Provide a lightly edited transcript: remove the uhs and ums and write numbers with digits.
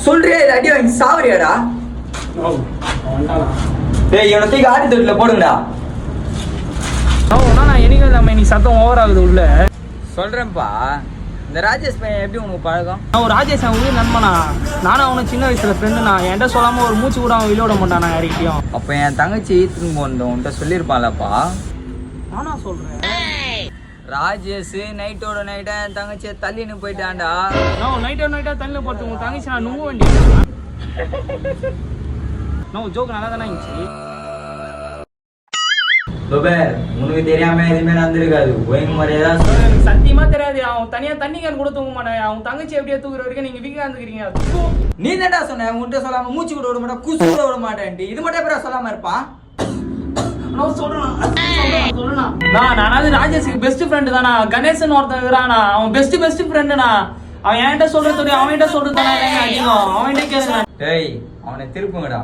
சொல்றியா இது அடி வாங்கி சாவறியாடா? டேய் இவனை தூக்கி ஆட்டி தொட்டில போடுங்கடா. நான் என்னைக்கு நம்ம இன்னைக்கு சத்தம் ஓவர் ஆகுது உள்ள. சொல்றேன்ப்பா, இந்த ராஜேஷ் பையன் எப்படி உனக்கு பழக்கம்? நான் ராஜேஷ் அவன் உயிர் நண்பனா. நானும் அவனும் சின்ன வயசுல ஃப்ரெண்டுண்ணா. என்கிட்ட சொல்லாம ஒரு மூச்சு கூட அவன் விளையாட மாட்டானா யார்கிட்டயும். அப்ப என் தங்கச்சி ஈத்துன்னு போனோம் உன்கிட்ட சொல்லியிருப்பான்லப்பா. நானா சொல்றேன்? ராஜேஷ் நைட்டோட நைட்டா என் தங்கச்சியை தள்ளின்னு போயிட்டான்டா. நான் நைட்டா தண்ணில போட்டு உங்க தங்கச்சி நான் நுங்க வேண்டிய நான் ஜோக்கு நல்லா தானே இருந்துச்சு. உனக்கு தெரியாம எதுவுமே நடந்திருக்காது. ஒழுங்கு முறையா எனக்கு சத்தியமா தெரியாது. அவன் தனியா தண்ணி கேன் கூட தூங்க மாட்டேன். அவன் தங்கச்சி எப்படியா தூக்குற வரைக்கும் நீங்க வீக்கா இருந்துக்கிறீங்க. நீ தான்டா சொன்ன உன்கிட்ட சொல்லாம மூச்சு கூட விட மாட்டேன், கூசு கூட விட மாட்டேன். இது மட்டும் எப்படா சொல்லாம இருப்பான்? நான் ராஜேஷுக்கு பெஸ்ட் ஃப்ரெண்டு தானா. கணேசன் ஒருத்தன் இருக்கிறானா, அவன் பெஸ்ட் ஃப்ரெண்டுனா. அவன் என்கிட்ட சொல்றது அவன்கிட்ட சொல்றது தானே அதிகம். அவன்கிட்ட கேளுங்க. டேய் அவனை திருப்புங்கடா.